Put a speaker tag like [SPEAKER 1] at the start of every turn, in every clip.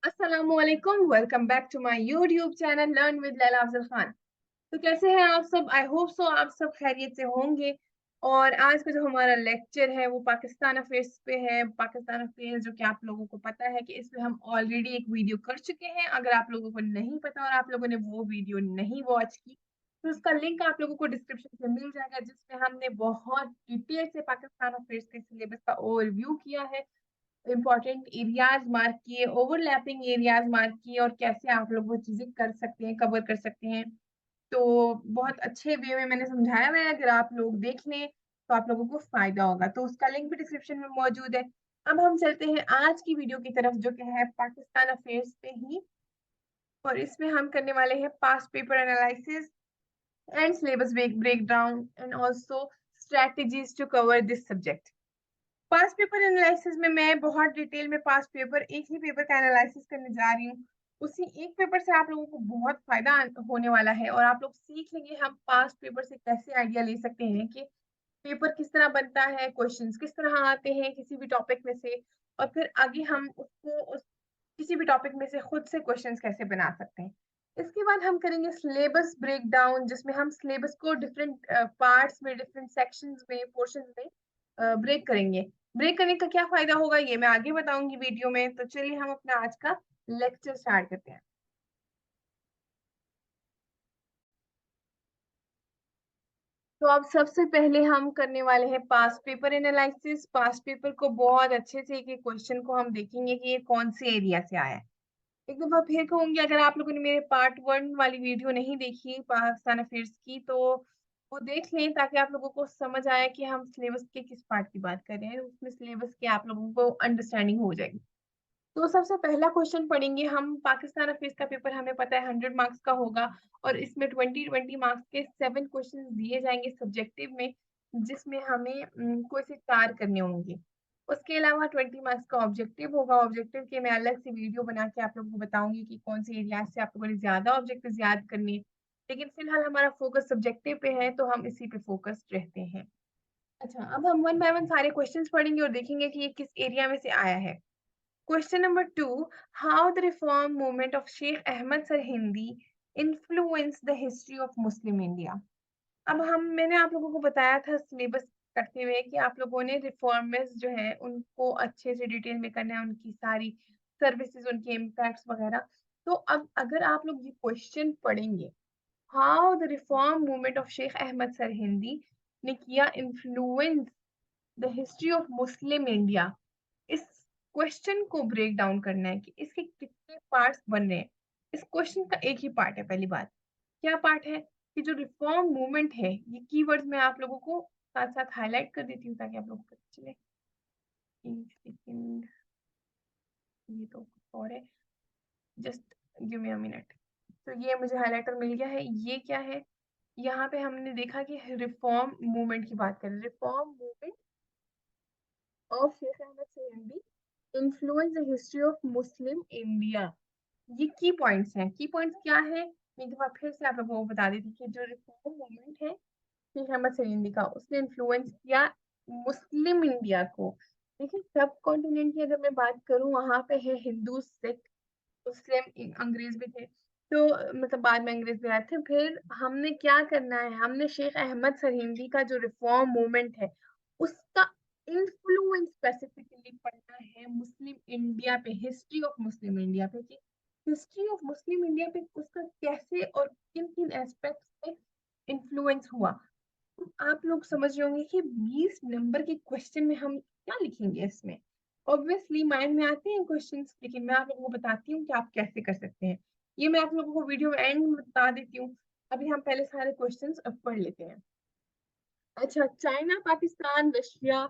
[SPEAKER 1] अस्सलामुअलैकुम। Welcome back to my YouTube channel learn with Laila Afzal Khan. तो कैसे हैं आप सब? आई होप सो आप सब खैरियत से होंगे। और आज का जो हमारा लेक्चर है वो पाकिस्तान अफेयर्स पे है। पाकिस्तान अफेयर्स जो कि आप लोगों को पता है कि इस पे हम ऑलरेडी एक वीडियो कर चुके हैं। अगर आप लोगों को नहीं पता और आप लोगों ने वो वीडियो नहीं वॉच की तो उसका लिंक आप लोगों को डिस्क्रिप्शन में मिल जाएगा, जिसमें हमने बहुत डिटेल से पाकिस्तान अफेयर्स के सिलेबस का ओवरव्यू किया है, इम्पोर्टेंट एरियाज मार्क किए, ओवरलैपिंग एरियाज मार्क किए और कैसे आप लोग वो चीजें कर सकते हैं, कवर कर सकते हैं। तो बहुत अच्छे वे में मैंने समझाया हुआ है, अगर आप लोग देख लें तो आप लोगों को फायदा होगा। तो उसका लिंक भी डिस्क्रिप्शन में मौजूद है। अब हम चलते हैं आज की वीडियो की तरफ, जो कि है पाकिस्तान अफेयर्स पे ही। और इसमें हम करने वाले हैं past paper analysis and syllabus break down and also strategies to cover this subject. Past paper analysis में मैं बहुत डिटेल में पास्ट पेपर, एक ही पेपर का एनालिसिस करने जा रही हूँ। उसी एक पेपर से आप लोगों को बहुत फायदा होने वाला है और आप लोग सीख लेंगे हम पास्ट पेपर से कैसे आइडिया ले सकते हैं कि पेपर किस तरह बनता है, क्वेश्चंस किस तरह आते हैं किसी भी टॉपिक में से, और फिर आगे हम उसको किसी भी टॉपिक में से खुद से क्वेश्चंस कैसे बना सकते हैं। इसके बाद हम करेंगे सिलेबस ब्रेक डाउन, जिसमें हम सिलेबस को डिफरेंट पार्ट्स में, डिफरेंट सेक्शंस में, पोर्शंस में ब्रेक करेंगे। ब्रेक करने का क्या फायदा होगा ये मैं आगे बताऊंगी वीडियो में। तो चलिए हम अपना आज का लेक्चर स्टार्ट करते हैं। तो अब सबसे पहले हम करने वाले हैं past paper analysis. Past paper को बहुत अच्छे से एक एक क्वेश्चन को हम देखेंगे कि ये कौन से एरिया से आया है। एक दफा फिर कहूंगी, अगर आप लोगों ने मेरे पार्ट 1 वाली वीडियो नहीं देखी पाकिस्तान अफेयर्स की तो वो देख लें, ताकि आप लोगों को समझ आए कि हम सिलेबस के किस पार्ट की बात कर रहे हैं। उसमें सिलेबस के आप लोगों को अंडरस्टैंडिंग हो जाएगी। तो सबसे पहला क्वेश्चन पढ़ेंगे हम। पाकिस्तान अफेयर्स का पेपर हमें पता है 100 मार्क्स का होगा और इसमें 20-20 मार्क्स के 7 क्वेश्चन दिए जाएंगे सब्जेक्टिव में, जिसमें हमें कोई से 4 करने होंगे। उसके अलावा 20 मार्क्स का ऑब्जेक्टिव होगा। ऑब्जेक्टिव के मैं अलग से वीडियो बना के आप लोगों को बताऊंगी कि कौन से एरिया से आप लोगों ने ज्यादा ऑब्जेक्टिव याद करने हैं। लेकिन फिलहाल हमारा फोकस सब्जेक्टिव पे है तो हम इसी पे फोकस रहते हैं। अच्छा, अब हम वन बाय वन सारे क्वेश्चंस पढ़ेंगे और देखेंगे कि ये किस एरिया में से आया है। Question number 2, how the reform movement of Sheikh Ahmad Sarhindi influenced the history of Muslim India? अब मैंने आप लोगों को बताया था सिलेबस करते हुए कि आप लोगों ने रिफॉर्मर्स जो है उनको अच्छे से डिटेल में करना है, उनकी सारी सर्विसेज, उनके इम्पैक्ट्स वगैरह। तो अब अगर आप लोग ये क्वेश्चन पढ़ेंगे, how the reform movement of Sheikh Ahmad Sirhindi ने किया influence the history of Muslim India, इस क्वेश्चन को ब्रेक डाउन करना है कि इसके कितने पार्ट्स बन रहे हैं। इस क्वेश्चन का एक ही पार्ट है। पहली बात क्या पार्ट है कि जो रिफॉर्म मूवमेंट है, ये कीवर्ड्स मैं आप लोगों को साथ साथ हाईलाइट कर देती हूँ ताकि आप लोगों को पता चले। एक सेकंड, ये तो कुछ और है, just give me a minute. तो ये मुझे हाईलाइटर मिल गया है। ये क्या है? यहाँ पे हमने देखा कि रिफॉर्म मूवमेंट की बात करें, reform movement of Sheikh Ahmad Sirhindi influence the history of Muslim India. ये की पॉइंट्स हैं। की पॉइंट्स क्या है, एक दफा फिर से आप लोगों को बता देती कि जो रिफॉर्म मूवमेंट है शेख अहमद सलीम का, उसने इन्फ्लुएंस किया मुस्लिम इंडिया को। देखिए, सब कॉन्टिनेंट की अगर मैं बात करूं, वहां पे है हिंदू, सिख, मुस्लिम, अंग्रेज भी थे। तो मतलब बाद में अंग्रेज भी आए थे। फिर हमने क्या करना है, हमने शेख अहमद सरहिंदी का जो रिफॉर्म मूवमेंट है उसका इन्फ्लुएंस स्पेसिफिकली पढ़ना है मुस्लिम इंडिया पे, हिस्ट्री ऑफ मुस्लिम इंडिया पे, कि हिस्ट्री ऑफ मुस्लिम इंडिया पे उसका कैसे और किन किन एस्पेक्ट्स पे इन्फ्लुएंस हुआ। तो आप लोग समझ रहे होंगे कि 20 नंबर के क्वेश्चन में हम क्या लिखेंगे। इसमें ऑब्वियसली माइंड में आते हैं क्वेश्चंस, लेकिन मैं आप लोगों को बताती हूँ कि आप कैसे कर सकते हैं। ये मैं आप लोगों को वीडियो एंड में बता देती हूँ। अभी हम पहले सारे क्वेश्चंस अब पढ़ लेते हैं। अच्छा, China, Pakistan, Russia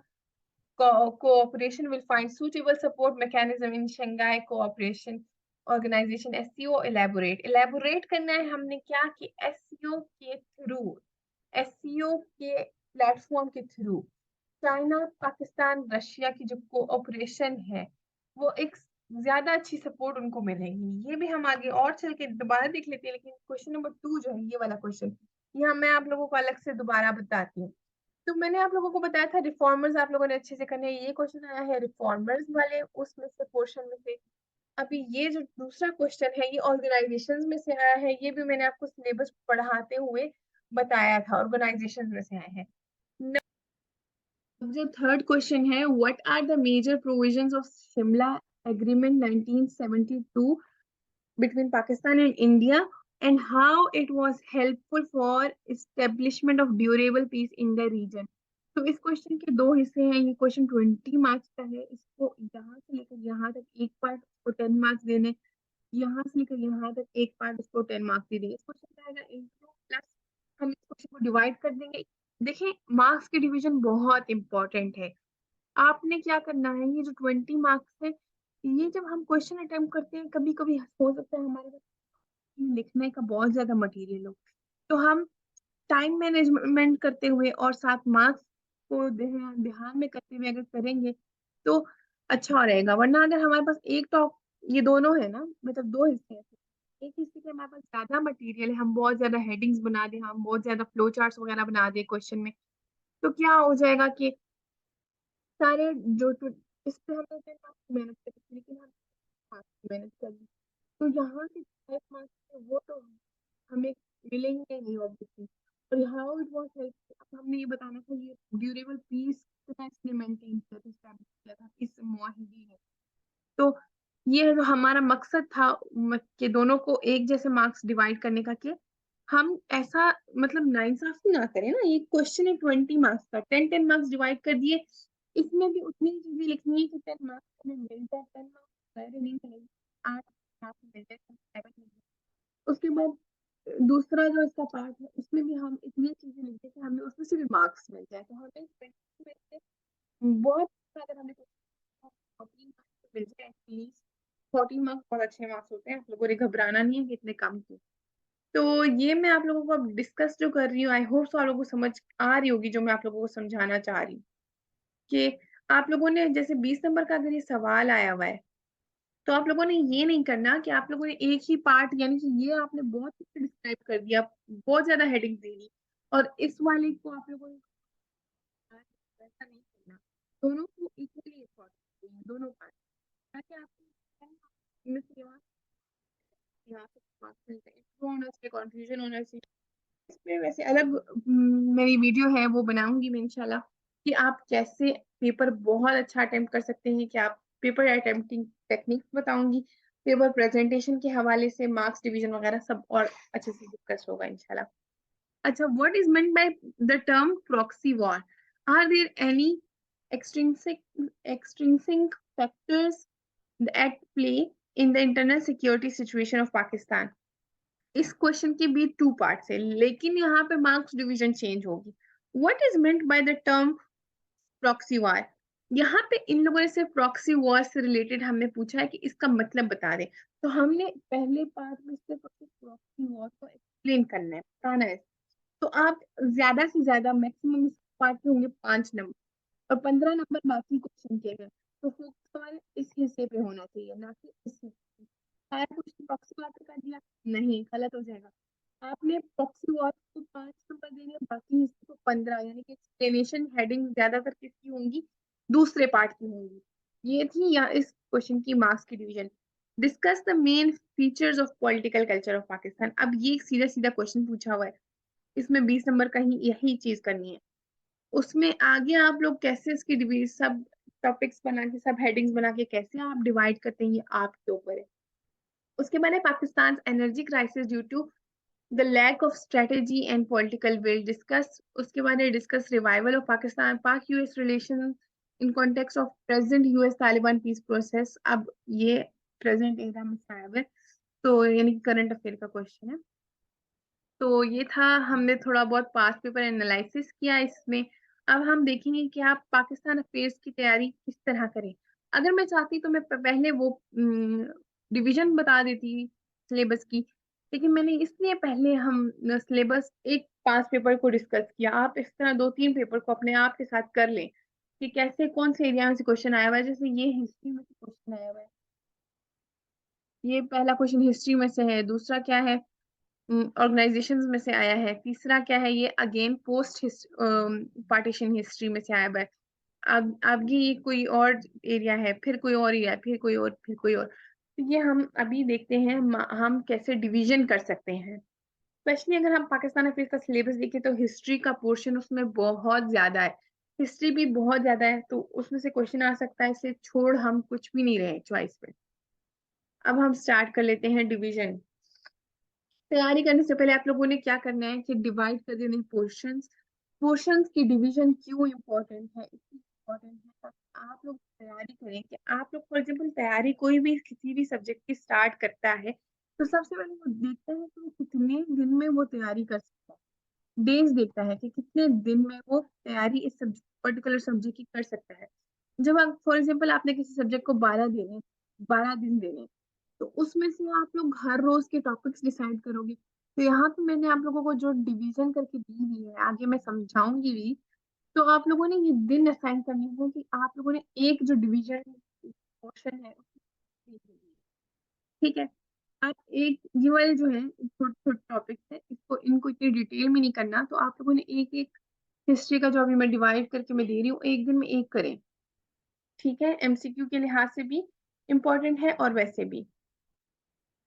[SPEAKER 1] cooperation will find suitable support mechanism in Shanghai Cooperation Organization SCO। elaborate करना है हमने क्या कि SCO के थ्रू, SCO के प्लेटफॉर्म के थ्रू चाइना, पाकिस्तान, रशिया की जो कोऑपरेशन है वो एक ज्यादा अच्छी सपोर्ट उनको मिलेगी। ये भी हम आगे और चल के दोबारा देख लेते हैं, लेकिन क्वेश्चन नंबर 2 जो है, ये वाला क्वेश्चन, यहाँ मैं आप लोगों को अलग से दोबारा बताती हूँ। तो मैंने आप लोगों को बताया था रिफॉर्मर्स आप लोगों ने अच्छे से करने हैं। ये क्वेश्चन आया है रिफॉर्मर्स वाले उसमें से, पोर्शन में से। अभी ये जो दूसरा क्वेश्चन है ये ऑर्गेनाइजेशंस में से आया है, ये भी मैंने आपको सिलेबस पढ़ाते हुए बताया था, ऑर्गेनाइजेशंस में से आए हैं। अब जो थर्ड क्वेश्चन है, what are the major provisions of Shimla agreement 1972 between Pakistan and India, and how it was helpful for establishment of durable peace in the region. तो इस क्वेश्चन के दो हिस्से हैं, ये क्वेश्चन 20 मार्क्स का है, इसको यहाँ से लेकर यहाँ तक एक पार्ट को 10 मार्क्स देने, यहाँ से लेकर यहाँ तक एक पार्ट उसको 10 मार्क्स दे देंगे। इस क्वेश्चन का आएगा इंटू प्लस, हम इस क्वेश्चन को डिवाइड कर देंगे। देखिए मार्क्स की डिवीजन बहुत इंपॉर्टेंट है। आपने क्या करना है, ये जो 20 मार्क्स है, ये जब हम क्वेश्चन अटेम्प्ट करते हैं, कभी कभी हो सकता है हमारे पास लिखने का बहुत ज्यादा मटेरियल हो, तो हम टाइम मैनेजमेंट करते हुए और साथ मार्क्स को ध्यान में करते हुए अगर करेंगे तो अच्छा रहेगा। वरना अगर हमारे पास एक टॉप, ये दोनों है ना, मतलब दो हिस्से हैं, एक हिस्से के हमारे पास ज्यादा मटेरियल है, हम बहुत ज्यादा हेडिंग्स बना दें, हम बहुत ज्यादा फ्लो चार्ट्स वगैरह बना दें क्वेश्चन में, तो क्या हो जाएगा कि सारे जो इस पे हमने 10 मार्क्स मेहनत करी, लेकिन हम मार्क्स मेहनत कर ली, तो यहाँ के 5 मार्क्स वो तो हमें मिलेंगे नहीं ऑब्वियसली। और हाउ इट वाज हेल्प, अब हमने ये बताना था ये ड्यूरेबल पीस कितना इसने मेंटेन किया था, एस्टैब्लिश किया था इस मुआहिदे ने। तो ये जो हमारा मकसद था कि दोनों को एक जैसे मार्क्स डिवाइड करने का, कि हम ऐसा मतलब नाइंसाफी ना करें ना। ये क्वेश्चन है 20 मार्क्स का, 10 मार्क्स डिवाइड कर दिए, इसमें भी उतनी ही चीजें लिखनी है कि 10 मार्क्स हमें मिल जाए, 10 मार्क्स नहीं मिलेंगे, 8 मार्क्स मिल जाए, 7 मिल जाए। उसके बाद दूसरा जो इसका पार्ट है, उसमें भी हम इतनी चीजें लिखते हैं कि हमें उसमें से भी मार्क्स मिल जाए, तो हमें 20 में से बहुत, अगर हमें 14 मार्क्स मिल जाए एटलीस्ट, 14 मार्क्स बहुत अच्छे मार्क्स होते हैं, आप लोगों ने घबराना नहीं है कि इतने कम क्यों। तो ये मैं आप लोगों को अब डिस्कस जो कर रही हूँ, आई होप सो आप लोगों को समझ आ रही होगी जो मैं आप लोगों को समझाना चाह रही हूँ, कि आप लोगों ने जैसे 20 नंबर का अगर ये सवाल आया हुआ है, तो आप लोगों ने ये नहीं करना कि आप लोगों ने एक ही पार्ट, यानी कि ये आपने बहुत डिस्क्राइब कर दिया, बहुत ज्यादा हेडिंग दे दी, और इस वाले को आप लोगों ने वैसा नहीं करना। दोनों को इक्वली इम्पोर्टेंट है, दोनों पार्ट, ताकि आपको में से यहाँ से मार्क्स मिल जाए, वो होना चाहिए, कॉन्फ्यूजन होना चाहिए। इस पे वैसे अलग मेरी वीडियो है, वो बनाऊंगी मैं इंशाल्लाह, कि आप कैसे पेपर बहुत अच्छा अटेम्प्ट कर सकते हैं, कि आप पेपर अटेम्प्टिंग टेक्निक्स बताऊंगी, पेपर प्रेजेंटेशन के हवाले से मार्क्स डिवीजन वगैरह सब और अच्छे से डिस्कस होगा इंशाल्लाह। अच्छा, what is meant by the term proxy war? Are there any extrinsic factors at play in the internal security situation of Pakistan? इस क्वेश्चन के भी टू पार्ट्स है, लेकिन यहाँ पे मार्क्स डिवीजन चेंज होगी। What is meant by the term proxy war? यहाँ पे इन लोगों ने सिर्फ प्रॉक्सी वॉर से रिलेटेड हमें पूछा है कि इसका मतलब बता दे, तो हमने पहले पार्ट में सिर्फ प्रॉक्सी वॉर को एक्सप्लेन करना है, बताना है। तो आप ज्यादा से ज्यादा मैक्सिमम पार्ट के होंगे 5 नंबर, और 15 नंबर बाकी क्वेश्चन के हैं, तो फोकस हमारे इस हिस्से पे होना चाहिए, ना कि इस हिस्से पे। सारा क्वेश्चन प्रॉक्सी वॉर पे कर दिया, नहीं, गलत हो जाएगा। आपने प्रॉक्सी वॉर को 5 नंबर देने, बाकी हिस्से को 15, यानी कि एक्सप्लेनेशन हेडिंग ज्यादातर किसकी होंगी, दूसरे पार्ट की होंगी। ये थी यहाँ इस क्वेश्चन की मार्क्स की division. Discuss the main features of political culture of Pakistan. अब ये सीधा सीधा क्वेश्चन पूछा हुआ है, इसमें 20 नंबर का ही यही चीज करनी है। उसमें आगे आप लोग कैसे इसकी डिवीज सब टॉपिक्स बना के, सब हेडिंग्स बना के कैसे आप डिवाइड करते हैं, ये आपके ऊपर है। उसके बाद है Pakistan energy crisis due to the lack of strategy and political will, discuss. उसके बाद है discuss revival of Pakistan Pak US relation in context of present US Taliban peace process. अब ये प्रेजेंट एरा में आया हुआ है, तो यानी करंट अफेयर का क्वेश्चन है। तो ये था, हमने थोड़ा बहुत पास्ट पेपर एनालिसिस किया इसमें। अब हम देखेंगे कि आप पाकिस्तान अफेयर्स की तैयारी किस तरह करें। अगर मैं चाहती तो मैं पहले वो डिवीजन बता देती सिलेबस की, लेकिन मैंने इसलिए पहले हम सिलेबस एक 5 पेपर को डिस्कस किया। आप इस तरह 2-3 पेपर को अपने आप के साथ कर लें कि कैसे कौन से एरिया में से क्वेश्चन आया हुआ है। जैसे ये हिस्ट्री में से क्वेश्चन आया हुआ है, ये पहला क्वेश्चन हिस्ट्री में से है। दूसरा क्या है, ऑर्गेनाइजेशंस में से आया है। तीसरा क्या है, ये अगेन पोस्ट पार्टीशन हिस्ट्री में से आया हुआ है। अब आगे ये कोई और एरिया है, फिर कोई और एरिया, फिर कोई और, फिर कोई और। तो ये हम अभी देखते हैं हम कैसे डिवीजन कर सकते हैं। स्पेशली अगर हम पाकिस्तान अफेयर्स का सिलेबस देखें तो हिस्ट्री का पोर्शन उसमें बहुत ज्यादा है, हिस्ट्री भी बहुत ज्यादा है, तो उसमें से क्वेश्चन आ सकता है, इसे छोड़ हम कुछ भी नहीं रहे चॉइस पे। अब हम स्टार्ट कर लेते हैं डिवीजन। तैयारी करने से पहले आप लोगों ने क्या करना है कि डिवाइड कर देने पोर्शंस। पोर्शंस की डिवीजन क्यों इम्पोर्टेंट है, इसलिए इम्पोर्टेंट है ताकि आप लोग तैयारी करें कि आप लोग फॉर एग्जाम्पल तैयारी कोई भी किसी भी सब्जेक्ट की स्टार्ट करता है तो सबसे पहले वो देखता है कि वो कितने दिन में वो तैयारी कर सकता है, डेज देखता है कि कितने दिन में वो तैयारी इस पर्टिकुलर सब्जेक्ट की कर सकता है। जब आप फॉर एग्जाम्पल आपने किसी सब्जेक्ट को 12 दिन देने, तो उसमें से आप लोग हर रोज के टॉपिक्स डिसाइड करोगे। तो यहाँ पे मैंने आप लोगों को जो डिवीजन करके दी हुई है, आगे मैं समझाऊंगी भी, तो आप लोगों ने ये दिन असाइन करने हैं कि आप लोगों ने एक जो डिवीजन पोर्शन है ठीक है, आप एक ये वाले जो है छोटे छोटे टॉपिक्स है, इसको इनको इतनी डिटेल में नहीं करना, तो आप लोगों ने एक एक हिस्ट्री का जो अभी मैं डिवाइड करके मैं दे रही हूँ एक दिन में एक करें। ठीक है, एमसीक्यू के लिहाज से भी इम्पोर्टेंट है और वैसे भी।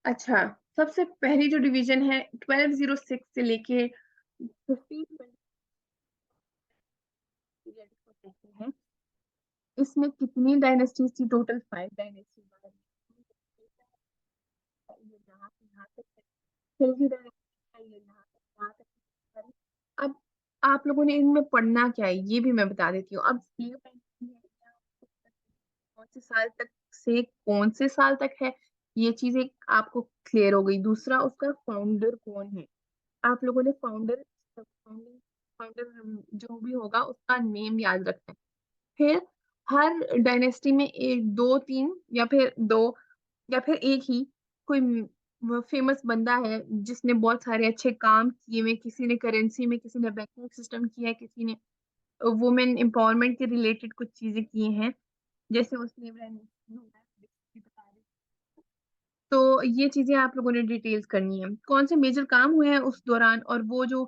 [SPEAKER 1] अच्छा, सबसे पहली जो डिवीजन है 1206 से लेके 1520 पीरियड को कहते हैं। इसमें कितनी डायनेस्टीज थी, टोटल 5 डायनेस्टी। यहाँ से यहाँ तक है, खिलजी डायनेस्टी, ये यहाँ तक यहाँ तक है। अब आप लोगों ने इनमें पढ़ना क्या है ये भी मैं बता देती हूँ। अब स्लेव डायनेस्टी है, कौन से साल तक से कौन से साल तक है, ये चीज एक आपको क्लियर हो गई। दूसरा, उसका फाउंडर कौन है, आप लोगों ने फाउंडर फाउंडिंग फाउंडर जो भी होगा उसका नेम याद रखना है। फिर हर डायनेस्टी में एक दो तीन या फिर दो या फिर एक ही कोई फेमस बंदा है जिसने बहुत सारे अच्छे काम किए हुए, किसी ने करेंसी में, किसी ने बैंकिंग सिस्टम किया है, किसी ने वुमेन एम्पावरमेंट के रिलेटेड कुछ चीजें की हैं, जैसे उसने तो ये चीजें आप लोगों ने डिटेल्स करनी है, कौन से मेजर काम हुए हैं उस दौरान, और वो जो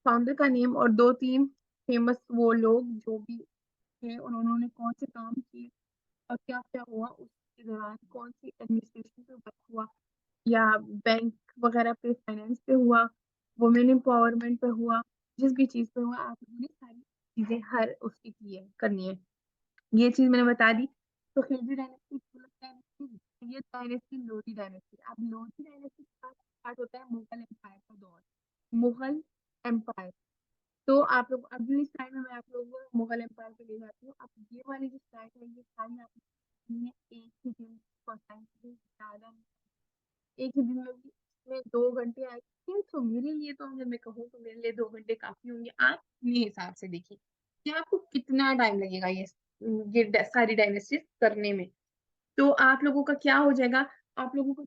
[SPEAKER 1] फाउंडर का नेम, और दो तीन फेमस वो लोग जो भी थे और उन्होंने कौन से काम किए और क्या क्या हुआ उसके दौरान, कौन सी एडमिनिस्ट्रेशन पे वर्क हुआ, या बैंक वगैरह पे, फाइनेंस पे हुआ, वुमेन एम्पावरमेंट पे हुआ, जिस भी चीज पे हुआ आप लोगों ने सारी चीजें हर उसकी की है करनी है। ये चीज मैंने बता दी। तो खिलजी डायनेस्टी, तुगलक डायनेस्टी, ये डायनेस्टी लोधी डायनेस्टी। अब लोधी डायनेस्टी स्टार्ट होता है मुगल एम्पायर का दौर, मुगल एम्पायर। तो आप लोग अगली स्लाइड में मैं आप लोगों को मुगल एम्पायर पे ले जाती हूँ। अब ये वाली जो स्लाइड है ये सारी आप ये एक ही दिन क्वेश्चन से ज्यादा एक ही दिन में भी इसमें 2 घंटे आई थिंक, तो मेरे लिए तो अगर मैं कहूँ तो मेरे लिए 2 घंटे काफी होंगे। आप अपने हिसाब से देखिए कि आपको कितना टाइम लगेगा ये सारी डायनेस्टीज करने में। तो आप लोगों का क्या हो जाएगा, आप लोगों को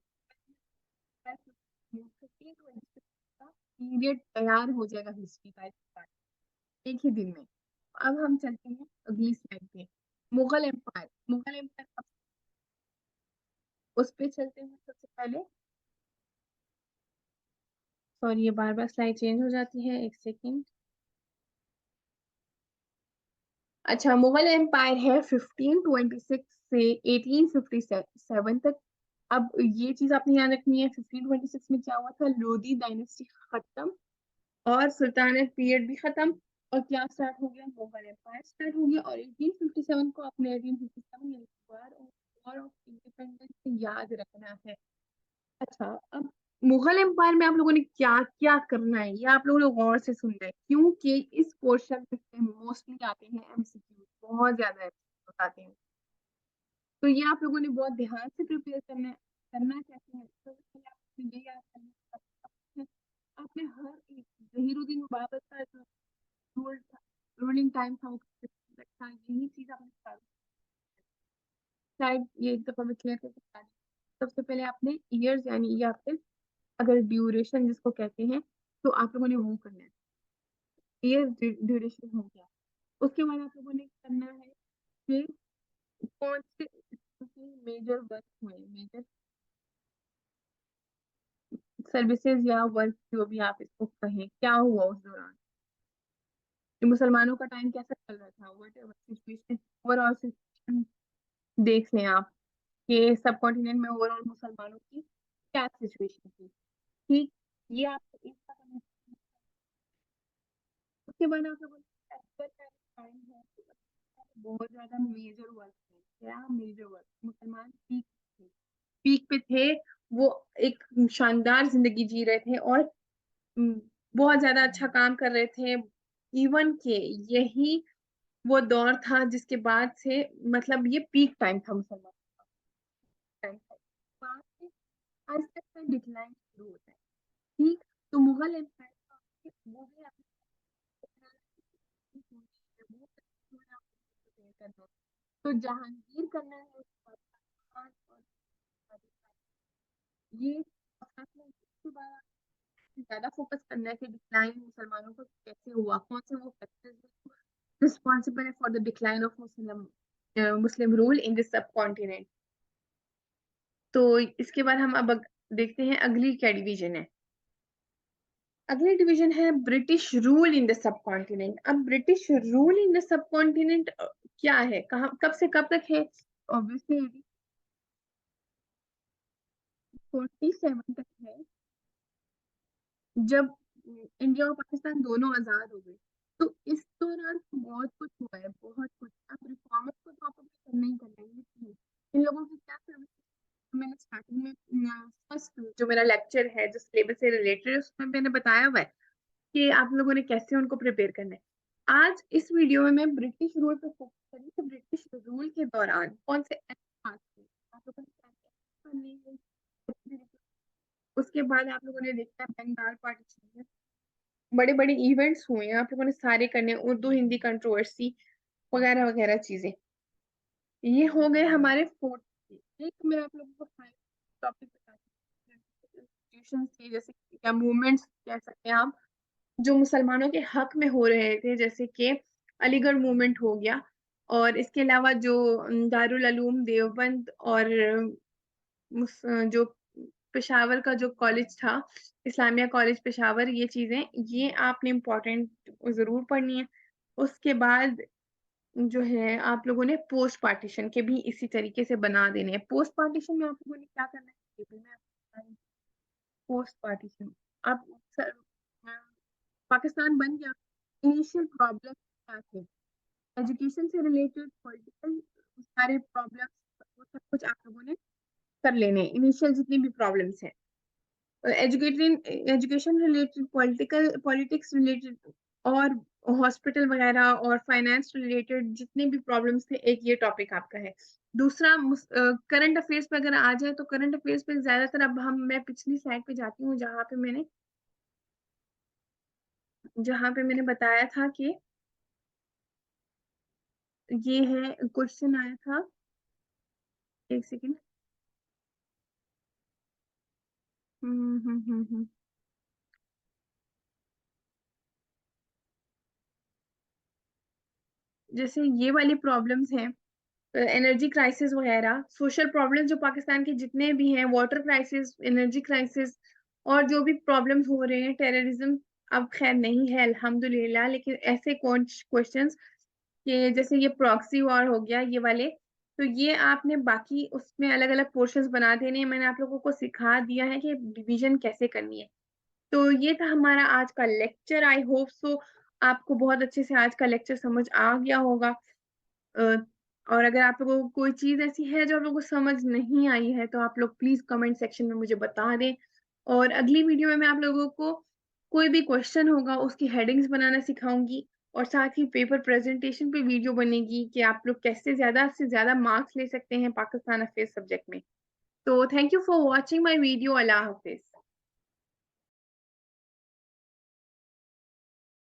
[SPEAKER 1] पीरियड तैयार हो जाएगा हिस्ट्री का एक ही दिन में। अब हम चलते हैं अगली स्लाइड पे, मुगल एम्पायर। मुगल एम्पायर उस पे चलते हैं सबसे पहले। सॉरी, ये बार बार स्लाइड चेंज हो जाती है, एक सेकेंड। अच्छा, मुगल एम्पायर है 1526 से 1857 तक। अब ये चीज आपने याद रखनी है, 1526 में क्या हुआ था, लोधी डायनेस्टी खत्म और सुल्तानेट पीरियड भी खत्म, और क्या स्टार्ट हो गया, मुगल एम्पायर स्टार्ट हो गया। और 1857 को अपने 1857 यानी वॉर ऑफ इंडिपेंडेंस याद रखना है। अच्छा, अब मुगल एम्पायर में आप लोगों ने क्या क्या करना है ये आप लोगों ने गौर से सुनना है, क्योंकि इस पोर्शन में मोस्टली आते हैं एमसीक्यू, बहुत ज्यादा MCQ आते हैं। तो ये आप लोगों ने बहुत ध्यान से प्रिपेयर करना चाहते हैं तो इसलिए आपको ये याद करना है। आपने हर एक जहीरुद्दीन मुबारक का जो रूल था, रूलिंग टाइम था, वो था, यही चीज आपने शायद ये एक दफा मैं क्लियर करके बता दी। सबसे पहले आपने ईयर्स यानी या फिर अगर ड्यूरेशन जिसको कहते हैं, तो आप लोगों ने वो करना है, ईयर ड्यूरेशन हो गया। उसके बाद आप लोगों ने करना है कि कौन से मेजर वर्क हुए, मेजर सर्विसेज या वर्क जो भी आप इसको कहें, क्या हुआ उस दौरान, कि मुसलमानों का टाइम कैसा चल रहा था, what ever situation, overall situation देख लें आप। कि सब कॉन्टिनेंट में ओवरऑल मुसलमानों की क्या सिचुएशन थी। ठीक, ये आपको इसका उसके बाद आप लोगों ने एक्टर का टाइम है, बहुत ज्यादा मेजर वर्क है। क्या मेजर वर्क, मुसलमान पीक पे थे। वो एक शानदार जिंदगी जी रहे थे और हम्म, बहुत ज्यादा अच्छा काम कर रहे थे। इवन के यही वो दौर था जिसके बाद से, मतलब ये पीक टाइम था मुसलमान टाइम था। बाद से आज तक का डिक्लाइन शुरू होता है। ठीक, तो मुगल एम्पायर वो भी तो जहांगीर करना है उसके बाद ये इसके बाद ज्यादा फोकस करना है कि डिक्लाइन मुसलमानों का कैसे हुआ, कौन से वो फैक्टर्स रिस्पॉन्सिबल है for the decline of Muslim rule in this सब कॉन्टिनेंट। तो इसके बाद हम अब देखते हैं अगली क्या डिवीजन है। अगली डिवीजन है British rule in the subcontinent. अब British rule in the subcontinent क्या है, कहाँ कब से कब तक है? ऑब्वियसली 47 तक है, जब इंडिया और पाकिस्तान दोनों आजाद हो गए। तो इस दौरान तो बहुत कुछ हुआ है, बहुत कुछ। अब रिफॉर्मर्स को तो आपको करना ही करना है, इन लोगों की क्या सर्विस। मैंने स्टार्टिंग में फर्स्ट जो मेरा लेक्चर है जो सिलेबस से रिलेटेड है उसमें मैंने बताया हुआ है कि आप लोगों ने कैसे उनको प्रिपेयर करना है। आज इस वीडियो में मैं ब्रिटिश रूल पे फोकस करूँ कि ब्रिटिश रूल के दौरान कौन से एक्ट पास हुए, आप लोगों ने क्या क्या करने हैं। उसके बाद आप लोगों ने देखा बंगाल पार्टीशन, बड़े बड़े इवेंट्स हुए हैं, आप लोगों ने सारे करने, उर्दू हिंदी कंट्रोवर्सी वगैरह वगैरह चीजें। ये हो गए हमारे फोर्थ। एक मैं आप लोगों को फाइव टॉपिक बताती हूँ इंस्टीट्यूशन थे, जैसे क्या मूवमेंट्स कह सकते हैं आप, जो मुसलमानों के हक में हो रहे थे, जैसे कि अलीगढ़ मूवमेंट हो गया। और इसके अलावा जो दारुल उलूम देवबंद और जो पेशावर का जो कॉलेज था, इस्लामिया कॉलेज पेशावर, ये चीजें ये आपने इम्पोर्टेंट जरूर पढ़नी है। उसके बाद जो है आप लोगों ने पोस्ट पार्टीशन के भी इसी तरीके से बना देने हैं। पोस्ट पार्टीशन में आप लोगों ने क्या करना है टेबल में पोस्ट पार्टीशन। अब सर, पाकिस्तान बन गया, इनिशियल प्रॉब्लम क्या थे, एजुकेशन से रिलेटेड, पॉलिटिकल, सारे प्रॉब्लम्स, वो सब कुछ आप लोगों ने कर लेने इनिशियल जितनी भी प्रॉब्लम्स हैं। Educated, education related, political politics related, और हॉस्पिटल वगैरह और फाइनेंस रिलेटेड जितने भी प्रॉब्लम्स थे, एक ये टॉपिक आपका है। दूसरा करंट अफेयर्स पे अगर आ जाए तो करंट अफेयर्स पे ज्यादातर अब हम मैं पिछली स्लाइड पे जाती हूँ जहाँ पे मैंने बताया था कि ये है क्वेश्चन आया था। एक सेकेंड। हम्म। जैसे ये वाली प्रॉब्लम्स हैं, एनर्जी क्राइसिस वगैरह, सोशल प्रॉब्लम जो पाकिस्तान के जितने भी हैं, वाटर क्राइसिस, एनर्जी क्राइसिस, और जो भी प्रॉब्लम्स हो रहे हैं, टेररिज्म अब खैर नहीं है अल्हम्दुलिल्लाह, लेकिन ऐसे कौन क्वेश्चंस कि जैसे ये प्रॉक्सी वॉर हो गया, ये वाले, तो ये आपने बाकी उसमें अलग अलग पोर्शंस बना देने हैं। मैंने आप लोगों को सिखा दिया है कि डिवीजन कैसे करनी है। तो ये था हमारा आज का लेक्चर। आई होप सो आपको बहुत अच्छे से आज का लेक्चर समझ आ गया होगा। अ, और अगर आप लोगों को कोई चीज ऐसी है जो आप लोगों को समझ नहीं आई है तो आप लोग प्लीज कमेंट सेक्शन में मुझे बता दें। और अगली वीडियो में मैं आप लोगों को कोई भी क्वेश्चन होगा उसकी हेडिंग्स बनाना सिखाऊंगी, और साथ ही पेपर प्रेजेंटेशन पे वीडियो बनेगी कि आप लोग कैसे ज्यादा से ज्यादा मार्क्स ले सकते हैं पाकिस्तान अफेयर्स सब्जेक्ट में। तो thank you for watching my video. Allah Hafiz.